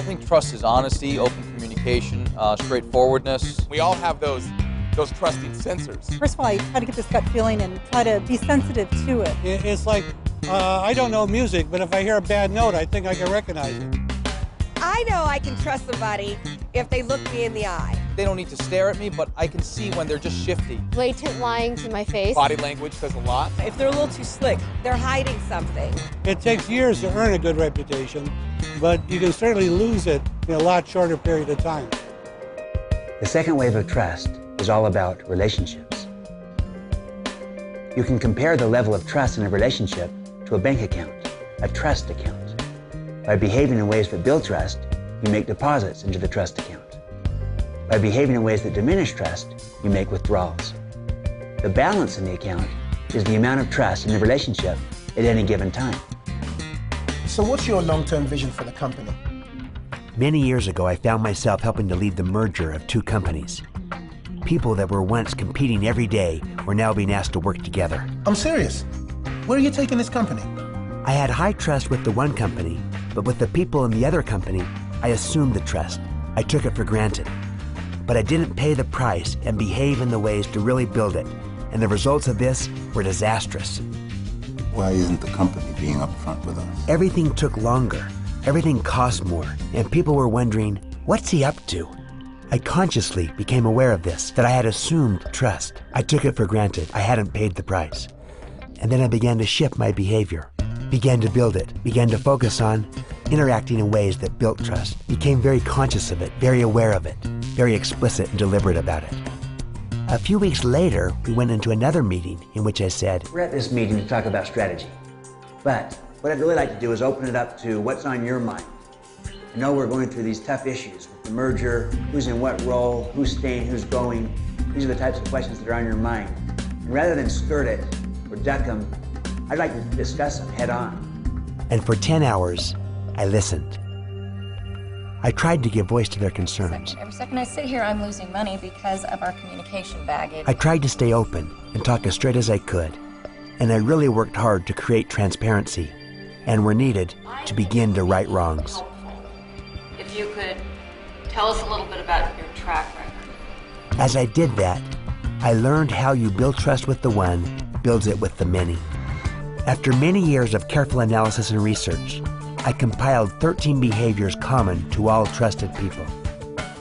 I think trust is honesty, open communication, straightforwardness. We all have those trusting sensors. First of all, I try to get this gut feeling and try to be sensitive to it. It's like, I don't know music, but if I hear a bad note, I think I can recognize it. I know I can trust somebody if they look me in the eye. They don't need to stare at me, but I can see when they're just shifty. Blatant lying to my face. Body language says a lot. If they're a little too slick, they're hiding something. It takes years to earn a good reputation, but you can certainly lose it in a lot shorter period of time. The second wave of trust is all about relationships. You can compare the level of trust in a relationship to a bank account, a trust account. By behaving in ways that build trust, you make deposits into the trust account. By behaving in ways that diminish trust, you make withdrawals. The balance in the account is the amount of trust in the relationship at any given time. So what's your long-term vision for the company? Many years ago, I found myself helping to lead the merger of two companies. People that were once competing every day were now being asked to work together. I'm serious. Where are you taking this company? I had high trust with the one company, but with the people in the other company, I assumed the trust. I took it for granted. But I didn't pay the price and behave in the ways to really build it, and the results of this were disastrous. Why isn't the company being upfront with us? Everything took longer, everything cost more, and people were wondering, what's he up to? I consciously became aware of this, that I had assumed trust. I took it for granted. I hadn't paid the price. And then I began to shift my behavior, began to build it, began to focus on interacting in ways that built trust, became very conscious of it, very aware of it, very explicit and deliberate about it. A few weeks later, we went into another meeting in which I said, we're at this meeting to talk about strategy, but what I'd really like to do is open it up to what's on your mind. I know we're going through these tough issues with the merger, who's in what role, who's staying, who's going. These are the types of questions that are on your mind. And rather than skirt it or duck them, I'd like to discuss them head on. And for 10 hours, I listened. I tried to give voice to their concerns. Every second I sit here, I'm losing money because of our communication baggage. I tried to stay open and talk as straight as I could. And I really worked hard to create transparency and were needed to begin to right wrongs. If you could tell us a little bit about your track record. As I did that, I learned how you build trust with the one builds it with the many. After many years of careful analysis and research, I compiled 13 behaviors common to all trusted people.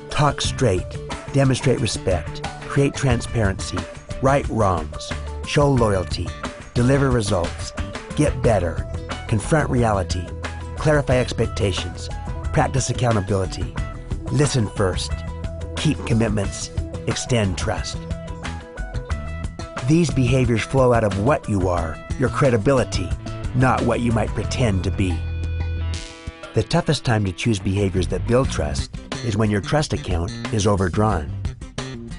Talk straight, demonstrate respect, create transparency, right wrongs, show loyalty, deliver results, get better, confront reality, clarify expectations, practice accountability, listen first, keep commitments, extend trust. These behaviors flow out of what you are, your credibility, not what you might pretend to be. The toughest time to choose behaviors that build trust is when your trust account is overdrawn.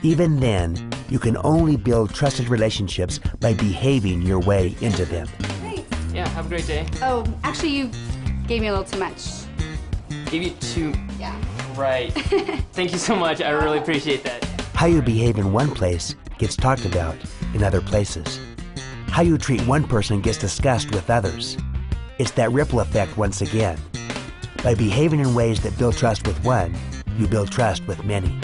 Even then, you can only build trusted relationships by behaving your way into them. Thanks. Yeah, have a great day. Oh, actually, you gave me a little too much. Gave you too... Yeah. Right. Thank you so much. I really appreciate that. How you behave in one place gets talked about in other places. How you treat one person gets discussed with others. It's that ripple effect once again. By behaving in ways that build trust with one, you build trust with many.